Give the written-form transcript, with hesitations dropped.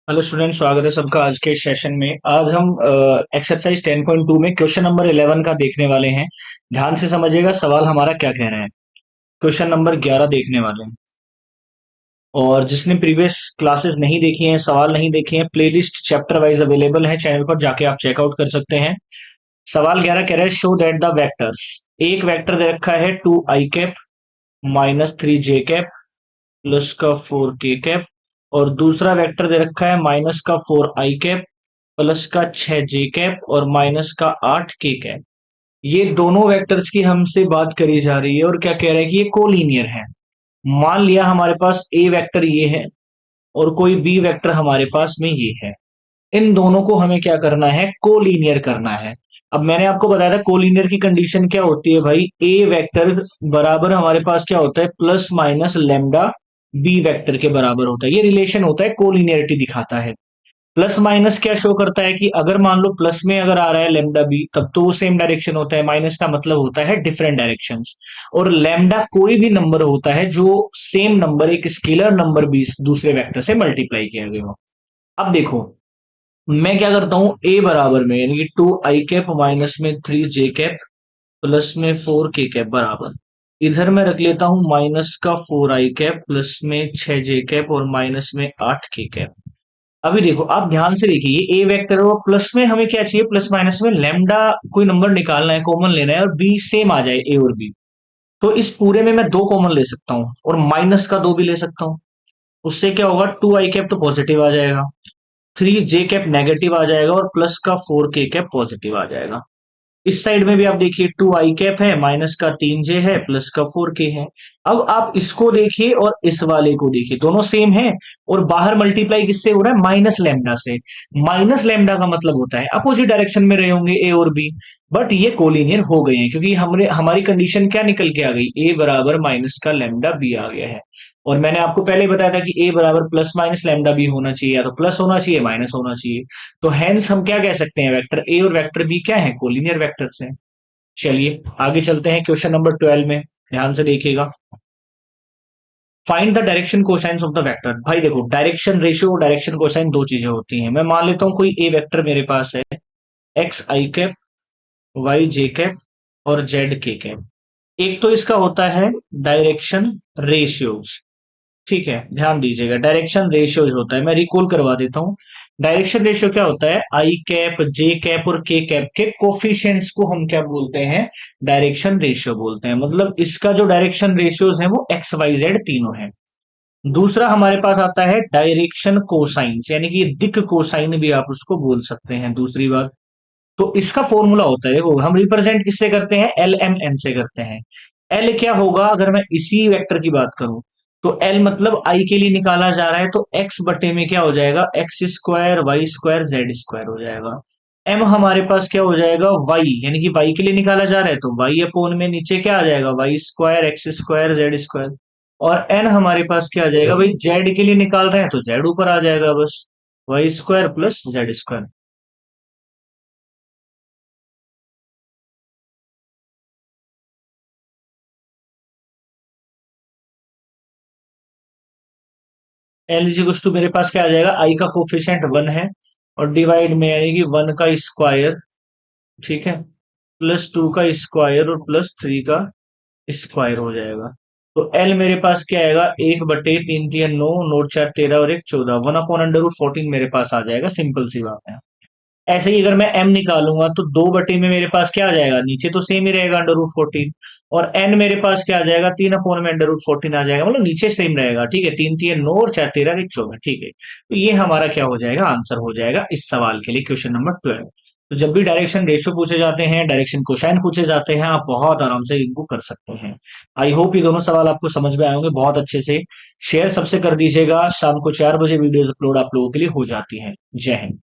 Hello student, स्वागत है सबका आज के सेशन में। आज हम एक्सरसाइज 10.2 में क्वेश्चन नंबर 11 का देखने वाले हैं। ध्यान से समझिएगा सवाल हमारा क्या कह रहा है। क्वेश्चन नंबर 11 देखने वाले हैं। और जिसने प्रीवियस क्लासेस नहीं देखी हैं, सवाल नहीं देखे हैं, प्लेलिस्ट चैप्टर वाइज अवेलेबल है चैनल पर, जाके आप चेकआउट कर सकते हैं। सवाल 11 कह रहा है शो दैट द वेक्टर्स। एक वेक्टर दे रखा है 2 i cap minus 3 j cap plus का 4 k कैप, और दूसरा वेक्टर दे रखा है माइनस का 4 i कैप प्लस का 6 j कैप और माइनस का 8 k कैप। ये दोनों वेक्टर्स की हमसे बात करी जा रही है और क्या कह रहा है कि ये कोलीनियर है। मान लिया हमारे पास ए वेक्टर ये है और कोई बी वेक्टर हमारे पास में ये है। इन दोनों को हमें क्या करना है, कोलीनियर करना है। अब मैंने आपको बताया था कोलीनियर की कंडीशन क्या होती है भाई, ए वेक्टर बराबर हमारे पास क्या होता है, plus minus lambda b vector के बराबर होता है। ये रिलेशन होता है, कोलीनियरिटी दिखाता है। प्लस माइनस क्या शो करता है कि अगर मान लो प्लस में अगर आ रहा है लेमडा बी, तब तो वो सेम डायरेक्शन होता है। माइनस का मतलब होता है डिफरेंट डायरेक्शंस। और लेमडा कोई भी नंबर होता है जो सेम नंबर एक स्केलर नंबर बी दूसरे वेक्टर से मल्टीप्लाई किया गया हो। अब देखो, मैं क्या करता हूं, ए बराबर में यानी कि 2 i कैप माइनस में 3 j कैप प्लस में 4 k कैप बराबर, इधर मैं रख लेता हूं माइनस का 4 i कैप प्लस में 6 j कैप और माइनस में 8 k कैप। अभी देखो, आप ध्यान से देखिए, ए वेक्टर और प्लस में हमें क्या चाहिए, प्लस माइनस में लेमडा कोई नंबर निकालना है, कॉमन लेना है, और बी सेम आ जाए, ए और बी। तो इस पूरे में मैं दो कॉमन ले सकता हूं और माइनस का दो भी ले सकता हूं। उससे क्या होगा, 2 i कैप तो पॉजिटिव आ जाएगा, 3 j कैप नेगेटिव आ जाएगा और प्लस का 4 k कैप पॉजिटिव आ जाएगा। इस साइड में भी आप देखिए, 2 i कैप है, माइनस का 3 j है, प्लस का 4 k है। अब आप इसको देखिए और इस वाले को देखिए, दोनों सेम है। और बाहर मल्टीप्लाई किससे हो रहा है, माइनस लेमडा से। माइनस लेमडा का मतलब होता है अपोजिट डायरेक्शन में रहे होंगे ए और बी। बट ये कोलिनियर हो गए हैं क्योंकि हमने हमारी कंडीशन क्या निकल के आ गई, ए बराबर माइनस का लेमडा बी आ गया है। और मैंने आपको पहले बताया था कि ए बराबर प्लस माइनस लेमडा बी होना चाहिए, या तो प्लस होना चाहिए माइनस होना चाहिए। तो हेंस हम क्या कह सकते हैं, वेक्टर ए और वेक्टर बी क्या है, कोलिनियर वेक्टर्स हैं। चलिए आगे चलते हैं क्वेश्चन नंबर 12 में। ध्यान से देखिएगा। Find the direction cosines of the vector. भाई देखो, डायरेक्शन रेशियो और डायरेक्शन कोसाइन दो चीजें होती हैं। मैं मान लेता हूं कोई ए वेक्टर मेरे पास है, x i cap, y j cap और z k कैप। एक तो इसका होता है डायरेक्शन रेशियोज। ठीक है, ध्यान दीजिएगा, डायरेक्शन रेशियो जो होता है, मैं रिकॉल करवा देता हूँ। डायरेक्शन रेशियो क्या होता है, i कैप, j कैप और k कैप के कोफिशिएंट्स को हम क्या बोलते हैं, डायरेक्शन रेशियो बोलते हैं। मतलब इसका जो डायरेक्शन रेशियोज है वो एक्स वाई जेड तीनों है। दूसरा हमारे पास आता है डायरेक्शन कोसाइंस, यानी कि दिक कोसाइन भी आप उसको बोल सकते हैं। दूसरी बात, तो इसका फॉर्मूला होता है, वो हम रिप्रेजेंट किससे करते हैं, एल एम एन से करते हैं। एल क्या होगा, अगर मैं इसी वेक्टर की बात करूं, तो एल मतलब आई के लिए निकाला जा रहा है, तो एक्स बटे में क्या हो जाएगा, x square y square z square हो जाएगा। एम हमारे पास क्या हो जाएगा, वाई, यानी कि वाई के लिए निकाला जा रहा है, तो वाई अपोन में नीचे क्या आ जाएगा, y square x square z square. और एन हमारे पास क्या आ जाएगा भाई, जेड के लिए निकाल रहे हैं तो जेड ऊपर आ जाएगा बस, y square plus z square. L is to मेरे पास क्या आ जाएगा, आई का कोफिशिएंट 1 है और डिवाइड में यानी कि 1 का स्क्वायर, ठीक है, प्लस 2 का स्क्वायर और प्लस 3 का स्क्वायर हो जाएगा। तो एल मेरे पास क्या आएगा, 1/3 3 3 9, नौ 4 13 और 1 14, 1/√14 मेरे पास आ जाएगा। सिंपल सी बात है। ऐसे ही अगर मैं m निकालूंगा तो 2 बटे में मेरे पास क्या आ जाएगा, नीचे तो सेम ही रहेगा √14। और n मेरे पास क्या आ जाएगा, 3/में √14 आ जाएगा, मतलब नीचे सेम रहेगा। ठीक है, 3 3 9 और 4 13 1 14। ठीक है, तो ये हमारा क्या हो जाएगा, आंसर हो जाएगा इस सवाल के लिए, क्वेश्चन नंबर 12। तो जब भी डायरेक्शन रेशियो पूछे जाते हैं, डायरेक्शन कोसाइन पूछे जाते हैं, आप बहुत आराम से इनको कर सकते हैं। आई होप ये दोनों सवाल आपको समझ में आए होंगे बहुत अच्छे से। शेयर सबसे कर दीजिएगा, शाम को 4 बजे वीडियोस अपलोड आप लोगों के लिए हो जाती है। जय हिंद।